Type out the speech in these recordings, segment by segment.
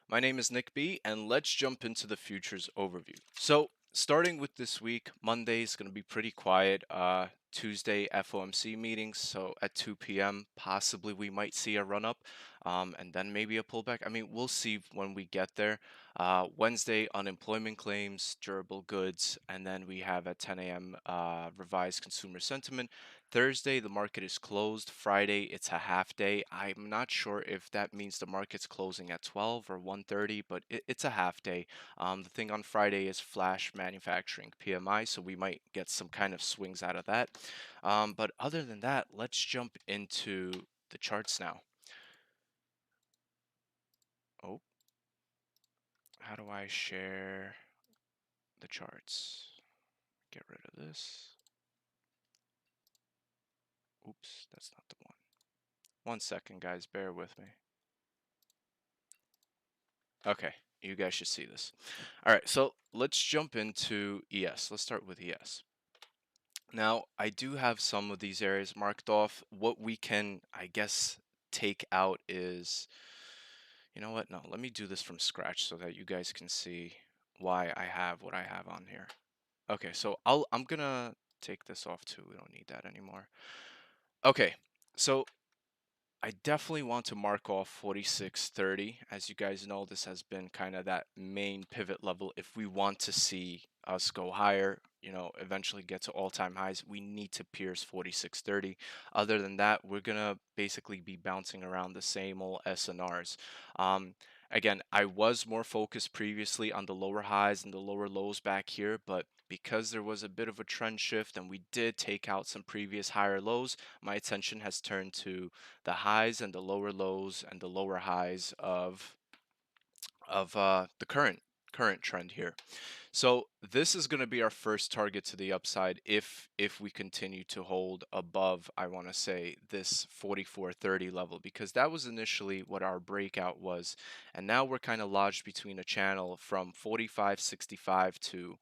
My name is Nick B, and let's jump into the futures overview. So, starting with this week, Monday is going to be pretty quiet. Tuesday, FOMC meetings, so at 2 p.m., possibly we might see a run up, and then maybe a pullback. I mean, we'll see when we get there. Wednesday, unemployment claims, durable goods, and then we have at 10 a.m. Revised consumer sentiment. Thursday, the market is closed. Friday, it's a half day. I'm not sure if that means the market's closing at 12 or 1:30, but it's a half day. The thing on Friday is flash manufacturing PMI, so we might get some kind of swings out of that. But other than that, let's jump into the charts now. Oh, how do I share the charts? Get rid of this. Oops, that's not the one. 1 second, guys, bear with me. Okay, you guys should see this. All right, so let's jump into ES. Let's start with ES. Now, I do have some of these areas marked off. What we can, I guess, take out is, you know what? No, let me do this from scratch so that you guys can see why I have what I have on here. Okay, so I'm gonna take this off too. We don't need that anymore. Okay, so I definitely want to mark off 4630. As you guys know, this has been kind of that main pivot level. If we want to see us go higher, eventually get to all-time highs, we need to pierce 4630. Other than that, we're gonna basically be bouncing around the same old SNRs. Um, Again, I was more focused previously on the lower highs and the lower lows back here, but because there was a bit of a trend shift and we did take out some previous higher lows, my attention has turned to the highs and the lower lows and the lower highs of the current trend here. So this is going to be our first target to the upside if we continue to hold above, I want to say, this 4430 level, because that was initially what our breakout was, and now we're kind of lodged between a channel from 4565 to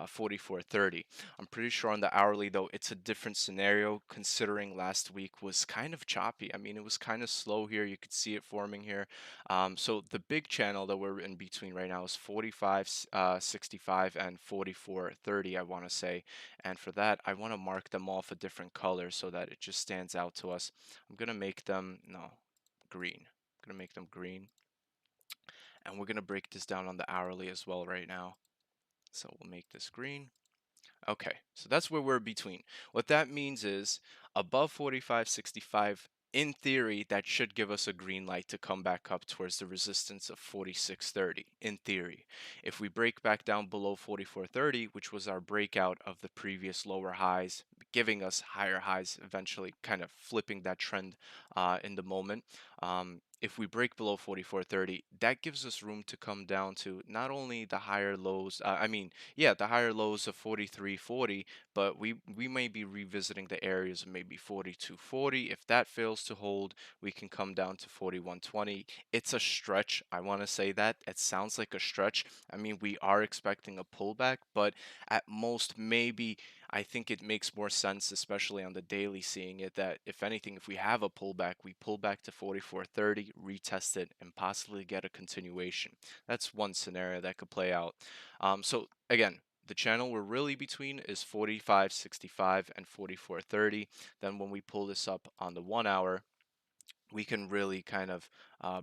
4430. I'm pretty sure on the hourly though it's a different scenario, considering last week was kind of choppy. I mean, it was kind of slow here. You could see it forming here. So the big channel that we're in between right now is 45.65 and 44.30, I want to say. And for that, I want to mark them off a different color so that it just stands out to us. I'm going to make them, no, green. I'm going to make them green. And we're going to break this down on the hourly as well right now. So we'll make this green. Okay, so that's where we're between. What that means is above 45.65, in theory, that should give us a green light to come back up towards the resistance of 46.30, in theory. If we break back down below 44.30, which was our breakout of the previous lower highs, giving us higher highs, eventually kind of flipping that trend in the moment. If we break below 44.30, that gives us room to come down to not only the higher lows, yeah, the higher lows of 43.40, but we may be revisiting the areas of maybe 42.40. If that fails to hold, we can come down to 41.20. It's a stretch. I want to say that. It sounds like a stretch. I mean, we are expecting a pullback, but at most, maybe I think it makes more sense, especially on the daily, seeing it that if anything, if we have a pullback, we pull back to 44.30, retest it, and possibly get a continuation. That's one scenario that could play out. So again, the channel we're really between is 45.65 and 44.30. Then when we pull this up on the 1 hour, we can really kind of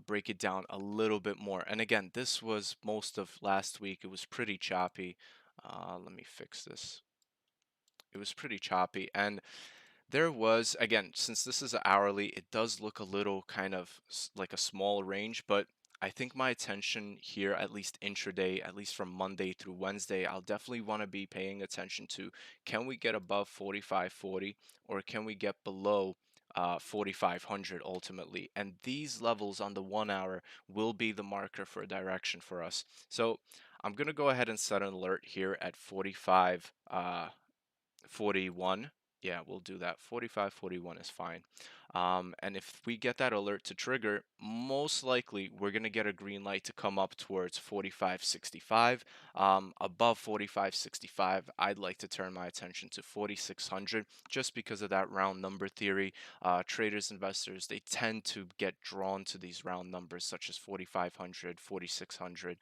break it down a little bit more. And again, this was most of last week. It was pretty choppy. Let me fix this. It was pretty choppy. And there was, again, since this is hourly, it does look a little kind of like a small range, but I think my attention here, at least intraday, at least from Monday through Wednesday, I'll definitely want to be paying attention to, can we get above 45.40 or can we get below 4,500 ultimately? And these levels on the 1 hour will be the marker for direction for us. So I'm going to go ahead and set an alert here at 45. 41. Yeah, we'll do that. 45, 41 is fine. And if we get that alert to trigger, most likely we're going to get a green light to come up towards 45.65. Above 45.65, I'd like to turn my attention to 4600 just because of that round number theory. Traders, investors, they tend to get drawn to these round numbers such as 4500, 4600.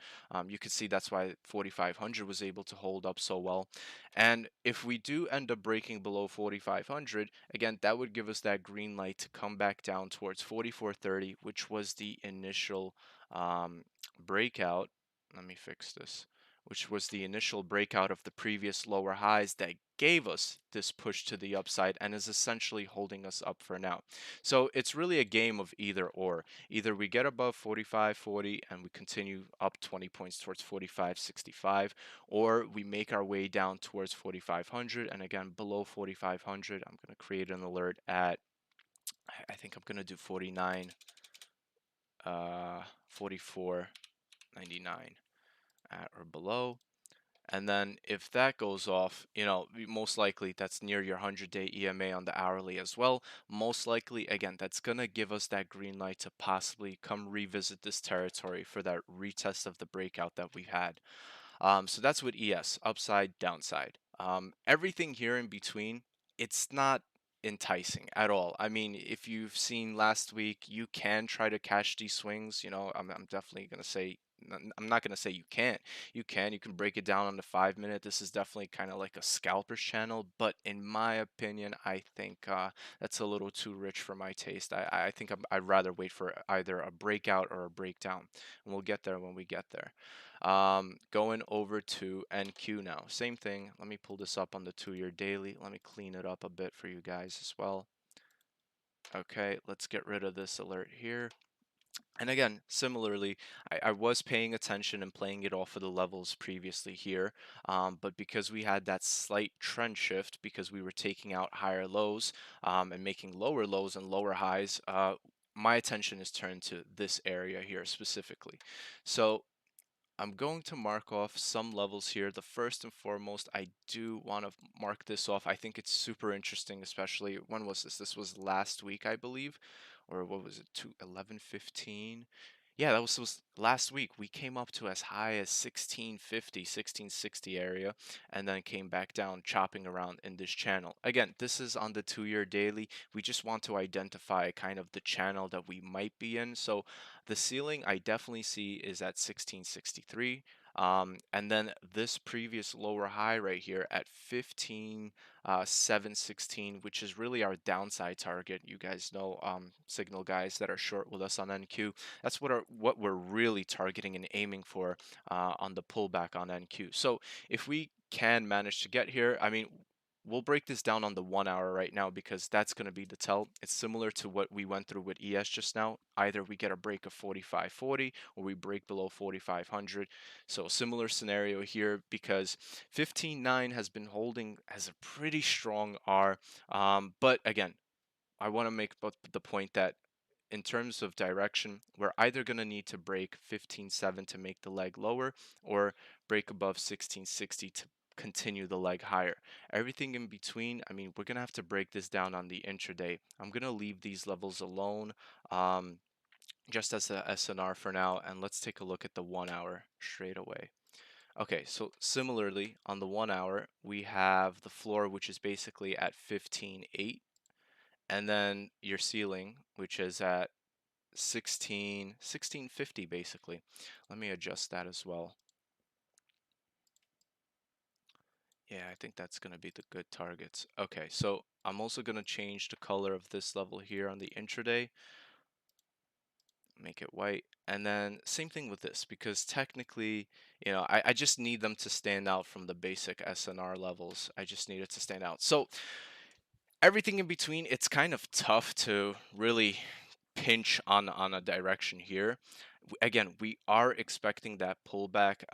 You can see that's why 4500 was able to hold up so well. And if we do end up breaking below 4500, again, that would give us that green light to come back down towards 4430, which was the initial um, breakout. Let me fix this. Which was the initial breakout of the previous lower highs that gave us this push to the upside and is essentially holding us up for now. So it's really a game of either or. Either we get above 45.40 and we continue up 20 points towards 45.65, or we make our way down towards 4500, and again below 4500 I'm going to create an alert at, I think I'm going to do 49 44.99 at or below. And then if that goes off, most likely that's near your 100-day EMA on the hourly as well. Most likely, again, that's going to give us that green light to possibly come revisit this territory for that retest of the breakout that we had. So that's with ES, upside, downside. Everything here in between, it's not enticing at all. I mean, if you've seen last week, you can try to catch these swings. I'm definitely going to say, I'm not going to say you can't. You can break it down on the 5 minute. This is definitely kind of like a scalper's channel, but in my opinion, I think that's a little too rich for my taste. I think I'd rather wait for either a breakout or a breakdown, and we'll get there when we get there. Going over to NQ now. Same thing. Let me pull this up on the 2-year daily. Let me clean it up a bit for you guys as well. Okay, let's get rid of this alert here. And again, similarly, I was paying attention and playing it off of the levels previously here, but because we had that slight trend shift, because we were taking out higher lows and making lower lows and lower highs, my attention is turned to this area here specifically. So I'm going to mark off some levels here. The first and foremost, I do want to mark this off. I think it's super interesting, especially when was this? This was last week, I believe, or what was it? 11:15. Yeah, was last week. We came up to as high as 1650, 1660 area, and then came back down, chopping around in this channel. Again, this is on the 2-year daily. We just want to identify kind of the channel that we might be in. So the ceiling I definitely see is at 1663. And then this previous lower high right here at 15,716, which is really our downside target. You guys know, signal guys that are short with us on NQ. That's what we're really targeting and aiming for on the pullback on NQ. So if we can manage to get here, I mean, we'll break this down on the 1 hour right now because that's going to be the tell. It's similar to what we went through with ES just now. Either we get a break of 45.40 or we break below 4500. So similar scenario here because 15.9 has been holding as a pretty strong R. But again, I want to make the point that in terms of direction, we're either going to need to break 15.7 to make the leg lower or break above 16.60 to continue the leg higher. Everything in between, I mean, we're going to have to break this down on the intraday. I'm going to leave these levels alone just as a SNR for now, and let's take a look at the 1 hour straight away. Okay, so similarly on the 1 hour, we have the floor, which is basically at 15.8, and then your ceiling, which is at 1650 basically. Let me adjust that as well. Yeah, I think that's going to be the good targets. Okay, so I'm also going to change the color of this level here on the intraday. Make it white. And then same thing with this, because technically, I just need them to stand out from the basic SNR levels. I just need it to stand out. So everything in between, it's kind of tough to really pinch on a direction here. Again, we are expecting that pullback.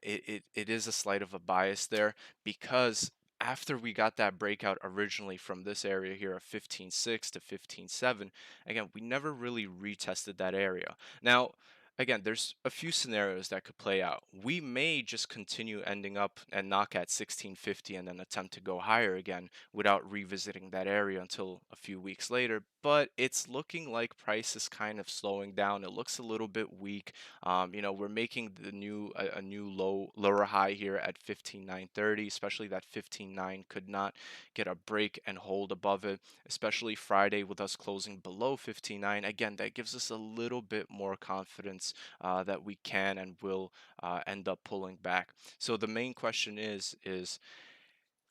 It is a slight of a bias there because after we got that breakout originally from this area here of 15.6 to 15.7, again, we never really retested that area. Now, again, there's a few scenarios that could play out. We may just continue ending up and knock at 1650 and then attempt to go higher again without revisiting that area until a few weeks later. But it's looking like price is kind of slowing down. It looks a little bit weak. We're making a new lower high here at 15930, especially that 159 could not get a break and hold above it, especially Friday with us closing below 59. Again, that gives us a little bit more confidence that we can and will end up pulling back. So the main question is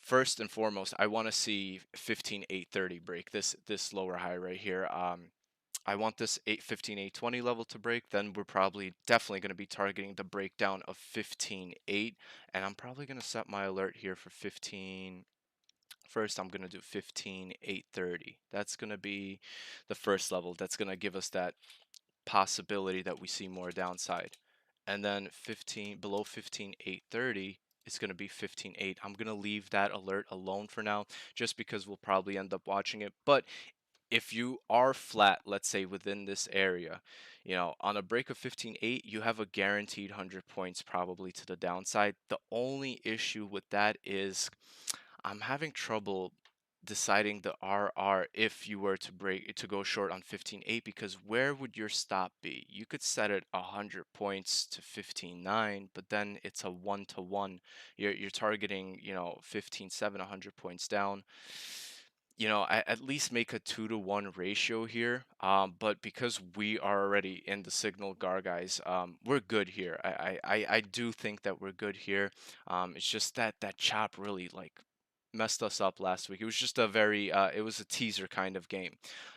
first and foremost, I want to see 15,830 break this lower high right here. I want this 815,820 level to break. Then we're probably definitely going to be targeting the breakdown of 15,8, and I'm probably going to set my alert here for 15. First, I'm going to do 15,830. That's going to be the first level. That's going to give us that possibility that we see more downside. And then 15 below 15,830 is going to be 15,8. I'm going to leave that alert alone for now just because we'll probably end up watching it. But if you are flat, let's say within this area, on a break of 15.8, you have a guaranteed 100 points probably to the downside. The only issue with that is I'm having trouble deciding the RR if you were to go short on 15.8, because where would your stop be? You could set it 100 points to 15.9, but then it's a 1 to 1. You're targeting, 15.7, 100 points down. At least make a 2 to 1 ratio here. But because we are already in the signal GAR, guys, we're good here. I do think that we're good here. It's just that that chop really like messed us up last week. It was just it was a teaser kind of game.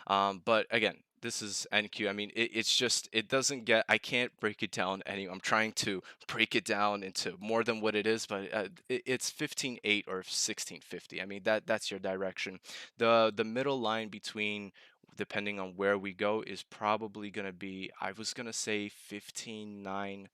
But again, this is NQ. I mean, it's just, it doesn't get, I can't break it down I'm trying to break it down into more than what it is, but it's 15.8 or 16.50. I mean, that's your direction. The middle line between, depending on where we go, is probably going to be, I was going to say 15.9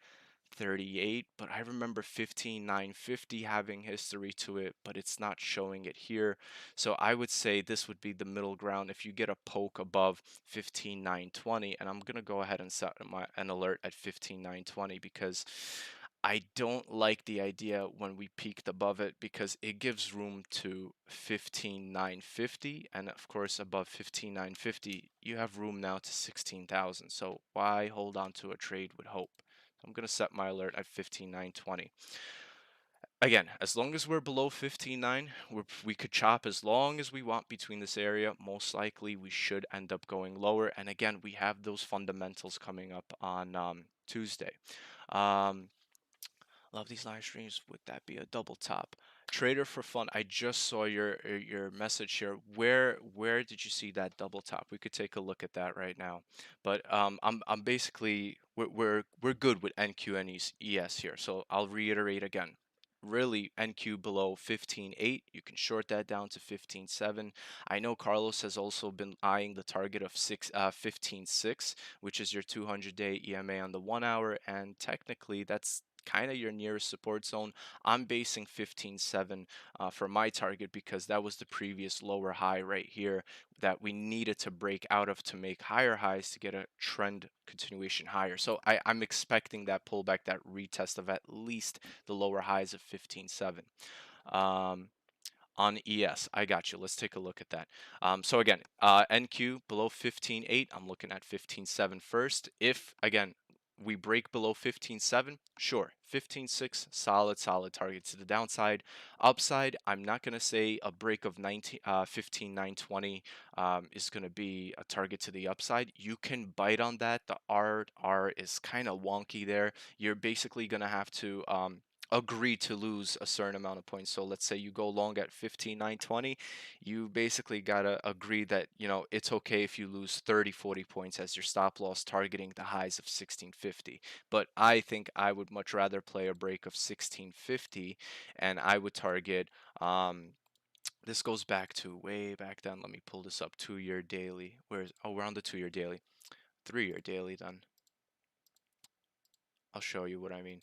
38, but I remember 15950 having history to it, but it's not showing it here. So I would say this would be the middle ground if you get a poke above 15920, and I'm going to go ahead and set an alert at 15920 because I don't like the idea when we peaked above it because it gives room to 15950, and of course above 15950 you have room now to 16,000. So why hold on to a trade with hope? I'm going to set my alert at 15,920. Again, as long as we're below 15.9, we could chop as long as we want between this area. Most likely, we should end up going lower. And again, we have those fundamentals coming up on Tuesday. Um, Love these live streams. Would that be a double top? Trader for fun. I just saw your message here. Where did you see that double top? We could take a look at that right now. But I'm basically we're good with NQ and ES here. So I'll reiterate again. Really, NQ below 15.8. You can short that down to 15.7. I know Carlos has also been eyeing the target of 15.6, which is your 200-day EMA on the 1 hour, and technically that's kind of your nearest support zone. I'm basing 15.7 for my target because that was the previous lower high right here that we needed to break out of to make higher highs to get a trend continuation higher. So I'm expecting that pullback, that retest of at least the lower highs of 15.7. Um, on ES. I got you. Let's take a look at that. So again, NQ below 15.8. I'm looking at 15.7 first. If, again, we break below 15.7, sure. 15.6, solid target to the downside. Upside, I'm not going to say a break of 15.920 is going to be a target to the upside. You can bite on that. The R is kind of wonky there. You're basically going to have to agree to lose a certain amount of points. So let's say you go long at 15,920, you basically got to agree that, it's okay if you lose 30, 40 points as your stop loss targeting the highs of 1650. But I think I would much rather play a break of 1650, and I would target this goes back to way back then. Let me pull this up. 2-year daily. We're on the 2-year daily. 3-year daily then. I'll show you what I mean.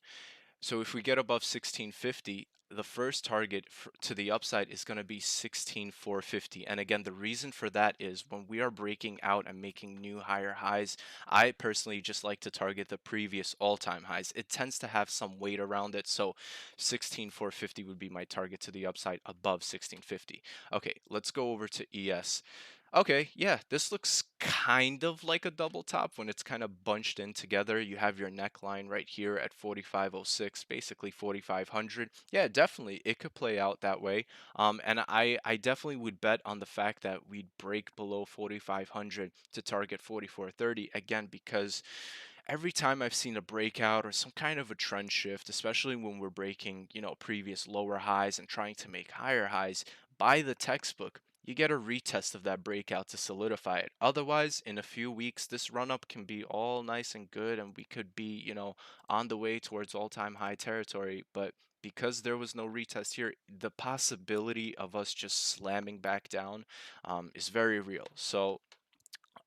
So if we get above 1650, the first target to the upside is going to be 16450. And again, the reason for that is when we are breaking out and making new higher highs, I personally just like to target the previous all-time highs. It tends to have some weight around it, so 16450 would be my target to the upside above 1650. Okay, let's go over to ES. Okay, yeah, this looks kind of like a double top when it's kind of bunched in together. You have your neckline right here at 4506, basically 4500. Yeah, definitely, it could play out that way. And I definitely would bet on the fact that we'd break below 4500 to target 4430 again, because every time I've seen a breakout or some kind of a trend shift, especially when we're breaking, previous lower highs and trying to make higher highs, by the textbook, you get a retest of that breakout to solidify it. Otherwise, in a few weeks, this run up can be all nice and good, and we could be, on the way towards all time high territory. But because there was no retest here, the possibility of us just slamming back down is very real. So,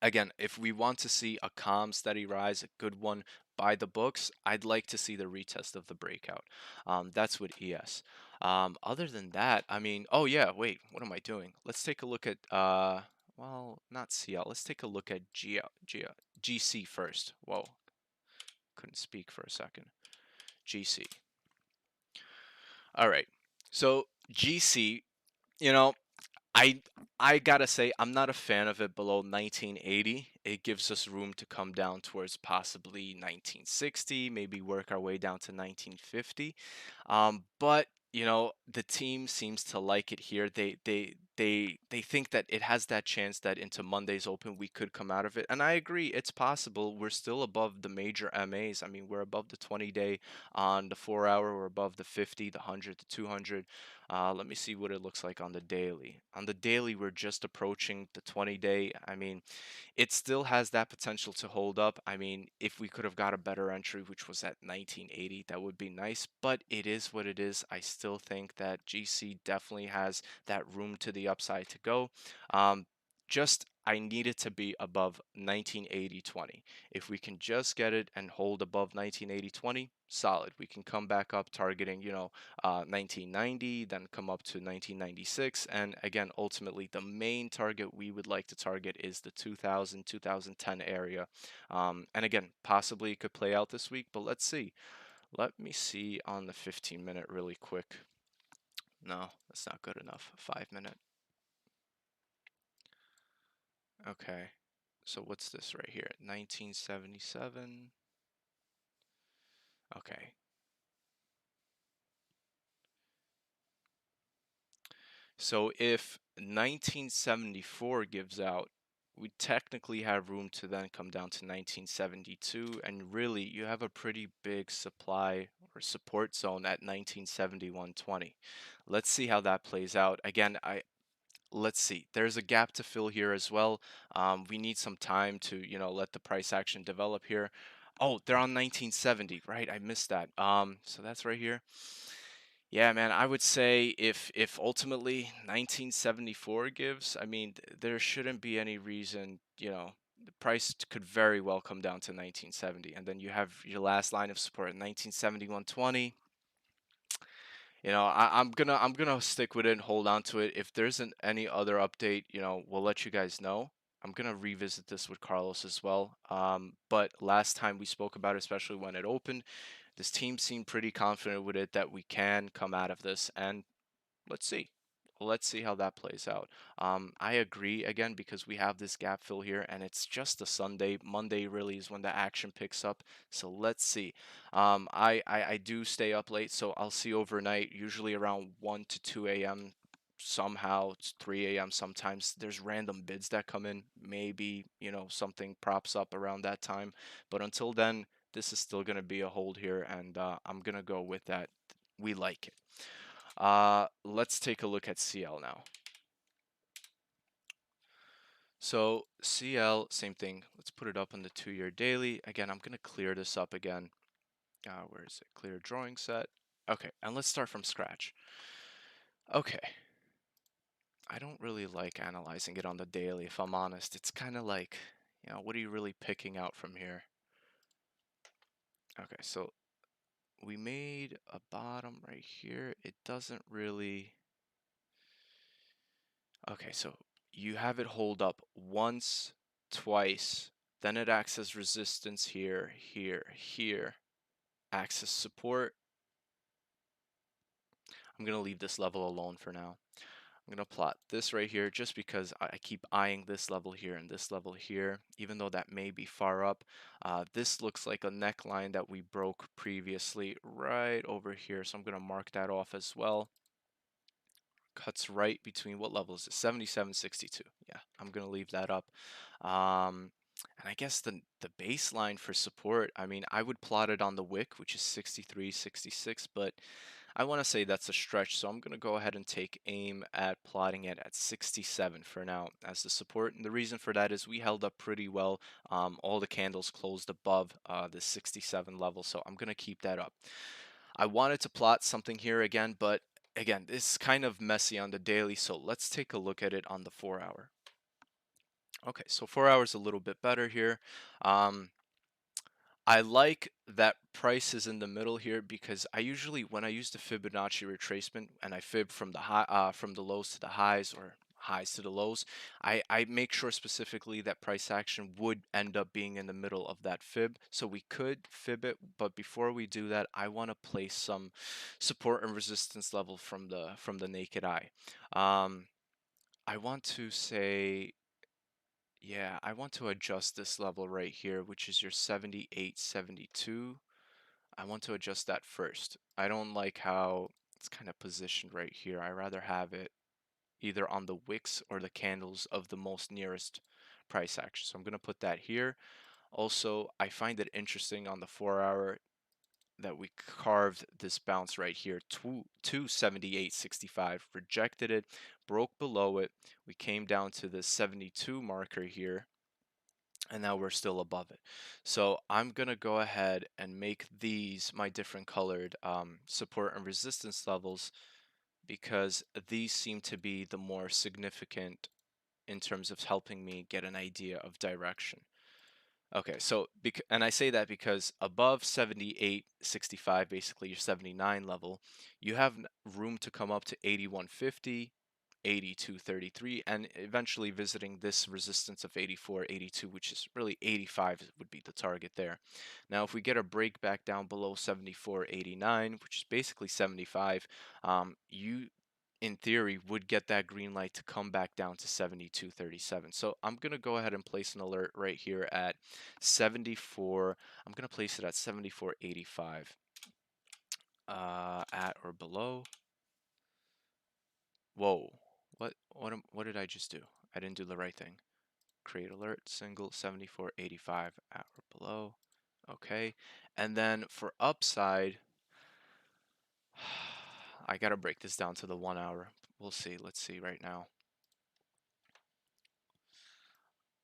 again, if we want to see a calm, steady rise, a good one by the books, I'd like to see the retest of the breakout. That's with ES. Other than that, I mean, oh yeah, wait, what am I doing? Let's take a look at, well, not CL. Let's take a look at GC first. Whoa, couldn't speak for a second. GC. All right. So GC, you know, I I gotta say I'm not a fan of it below 1980. It gives us room to come down towards possibly 1960, maybe work our way down to 1950. But the team seems to like it here. They think that it has that chance that into Monday's Open we could come out of it, and I agree. It's possible. We're still above the major MAs. I mean, we're above the 20-day on the 4 hour. We're above the 50, the 100, the 200. Let me see what it looks like on the daily. On the daily, we're just approaching the 20-day. I mean, it still has that potential to hold up. I mean, if we could have got a better entry, which was at 1980, that would be nice, but it is what it is. I still think that GC definitely has that room to the upside to go. Just I need it to be above 1980.20. If we can just get it and hold above 1980.20, solid. We can come back up targeting, 1990, then come up to 1996. And again, ultimately, the main target we would like to target is the 2000, 2010 area. And again, possibly it could play out this week, but let's see. Let me see on the 15-minute really quick. No, that's not good enough. 5-minute. Okay. So what's this right here? 1977. Okay. So if 1974 gives out, we technically have room to then come down to 1972, and really you have a pretty big supply or support zone at 1971.20. Let's see how that plays out. Again, let's see. There's a gap to fill here as well. We need some time to, let the price action develop here. Oh, they're on 1970, right? I missed that. So that's right here. Yeah, man, I would say if ultimately 1974 gives, I mean, there shouldn't be any reason, the price could very well come down to 1970, and then you have your last line of support at 1971.20. I'm gonna stick with it and hold on to it. If there's any other update, we'll let you guys know. I'm gonna revisit this with Carlos as well. But last time we spoke about it, especially when it opened, this team seemed pretty confident with it that we can come out of this, and let's see. Let's see how that plays out. I agree again because we have this gap fill here, and it's just a Sunday. Monday really is when the action picks up. So let's see. I do stay up late, so I'll see overnight, usually around 1 to 2 a.m. Somehow it's 3 a.m. Sometimes there's random bids that come in. Maybe, something props up around that time. But until then, this is still going to be a hold here, and I'm going to go with that. We like it. Let's take a look at CL now. So CL, same thing. Let's put it up on the 2-year daily. Again, I'm gonna clear this up again. Where is it? Clear drawing set. Okay, and let's start from scratch. Okay. I don't really like analyzing it on the daily, if I'm honest. It's kind of like, what are you really picking out from here? Okay, so we made a bottom right here. It doesn't really. Okay, so you have it hold up once, twice, then it acts as resistance here, here, here, acts as support. I'm going to leave this level alone for now. I'm going to plot this right here just because I keep eyeing this level here and this level here, even though that may be far up. This looks like a neckline that we broke previously right over here, so I'm going to mark that off as well. Cuts right between what level is it? 77.62. Yeah, I'm gonna leave that up. And I guess the baseline for support, I mean, I would plot it on the wick, which is 63.66, but I want to say that's a stretch, so I'm gonna go ahead and take aim at plotting it at 67 for now as the support. And the reason for that is we held up pretty well. All the candles closed above the 67 level, so I'm gonna keep that up. I wanted to plot something here again, but again, this is kind of messy on the daily, so let's take a look at it on the 4 hour. Okay, so 4 hours a little bit better here. Um, I like that price is in the middle here because I usually, when I use the Fibonacci retracement and I fib from the from the lows to the highs or highs to the lows, I make sure specifically that price action would end up being in the middle of that fib. So we could fib it, but before we do that, I want to place some support and resistance level from the naked eye. Um, I want to say, yeah, I want to adjust this level right here, which is your 78.72. I want to adjust that first. I don't like how it's kind of positioned right here. I rather have it either on the wicks or the candles of the most nearest price action. So I'm going to put that here. Also, I find it interesting on the 4 hour that we carved this bounce right here to 78.65, rejected it, broke below it. We came down to the 72 marker here, and now we're still above it. So I'm gonna go ahead and make these my different colored support and resistance levels because these seem to be the more significant in terms of helping me get an idea of direction. Okay, so and I say that because above 78.65, basically your 79 level, you have room to come up to 81.50, 82.33, and eventually visiting this resistance of 84.82, which is really 85 would be the target there. Now, if we get a break back down below 74.89, which is basically 75, you in theory would get that green light to come back down to 72.37. So I'm going to go ahead and place an alert right here at 74. I'm going to place it at 74.85 at or below. Whoa. What did I just do? I didn't do the right thing. Create alert single 74.85 at or below. Okay. And then for upside, I got to break this down to the 1 hour. We'll see. Let's see right now.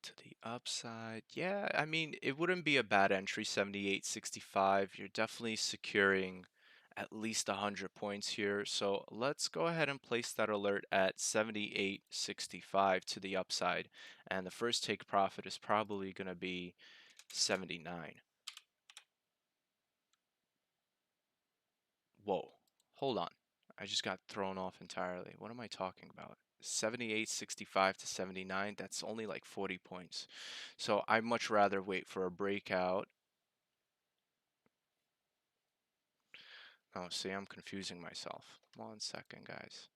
To the upside. Yeah, I mean, it wouldn't be a bad entry, 78.65. You're definitely securing at least 100 points here. So let's go ahead and place that alert at 78.65 to the upside. And the first take profit is probably going to be 79. Whoa, hold on. I just got thrown off entirely. What am I talking about? 78.65 to 79, that's only like 40 points. So I'd much rather wait for a breakout. Oh, see, I'm confusing myself. 1 second, guys.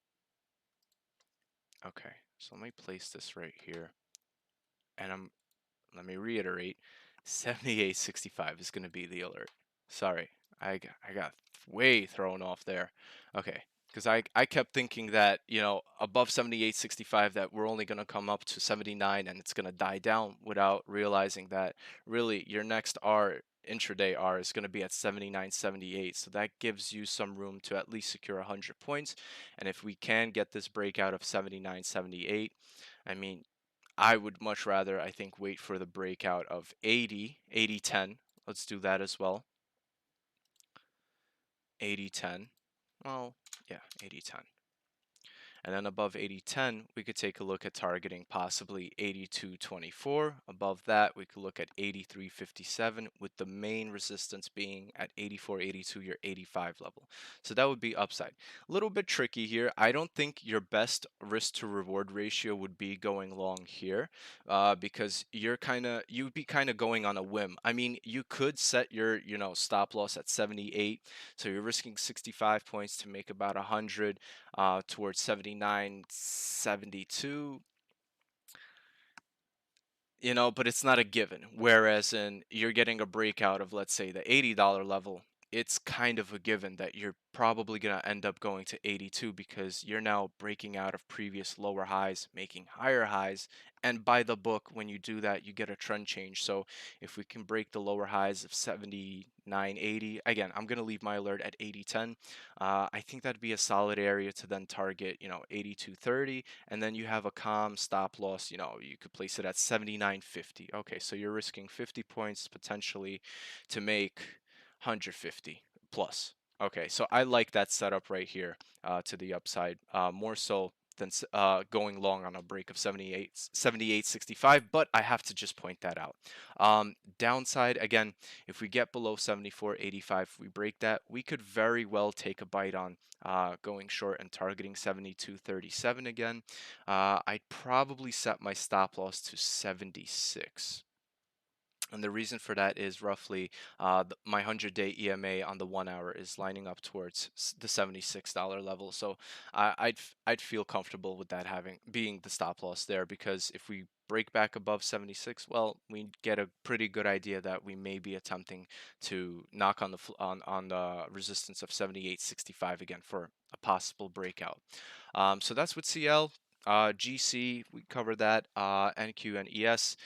Okay, so let me place this right here. And let me reiterate, 78.65 is going to be the alert. Sorry, I got way thrown off there. Okay, because I kept thinking that, above 78.65 that we're only going to come up to 79 and it's going to die down without realizing that really your next R intraday R is going to be at 79.78. So that gives you some room to at least secure 100 points. And if we can get this breakout of 79.78, I mean, I would much rather, I think, wait for the breakout of 80.10. Let's do that as well. 80.10. Well, yeah, 80.10. And then above 80.10, we could take a look at targeting possibly 82.24. Above that, we could look at 83.57, with the main resistance being at 84.82, your 85 level. So that would be upside. A little bit tricky here. I don't think your best risk to reward ratio would be going long here, because you'd be kind of going on a whim. I mean, you could set your stop loss at 78, so you're risking 65 points to make about 100, towards 79.72, but it's not a given. Whereas you're getting a breakout of, let's say, the $80 level, it's kind of a given that you're probably going to end up going to 82, because you're now breaking out of previous lower highs, making higher highs. And by the book, when you do that, you get a trend change. So if we can break the lower highs of 79.80, again, I'm going to leave my alert at 80.10. I think that'd be a solid area to then target, 82.30, and then you have a calm stop loss. You could place it at 79.50. Okay, so you're risking 50 points potentially to make 150 plus. Okay, so I like that setup right here, to the upside, more so than going long on a break of 78.65, but I have to just point that out. Downside, again, if we get below 74.85, if we break that, we could very well take a bite on, going short and targeting 72.37 again. I'd probably set my stop loss to 76. And the reason for that is roughly, my 100-day EMA on the 1 hour is lining up towards the $76 level. So I'd feel comfortable with that having being the stop loss there, because if we break back above 76, well, we get a pretty good idea that we may be attempting to knock on on the resistance of 78.65 again for a possible breakout. So that's with CL. GC, we covered that. NQ and ES,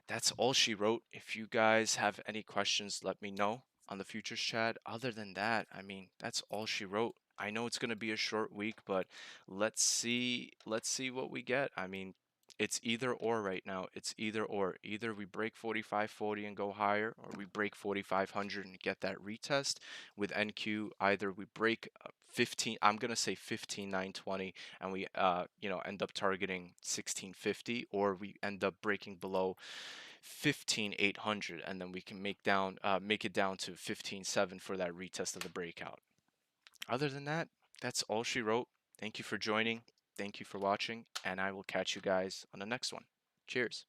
that's all she wrote. If you guys have any questions, let me know on the futures chat. Other than that, I mean, that's all she wrote. I know it's going to be a short week, but let's see what we get. I mean, it's either or right now. It's either or. Either we break 45.40 and go higher, or we break 4500 and get that retest. With NQ, either we break 15, I'm going to say 15,920, and we end up targeting 1650, or we end up breaking below 15,800, and then we can make it down to 15.7 for that retest of the breakout. Other than that, that's all she wrote. Thank you for joining. Thank you for watching, and I will catch you guys on the next one. Cheers.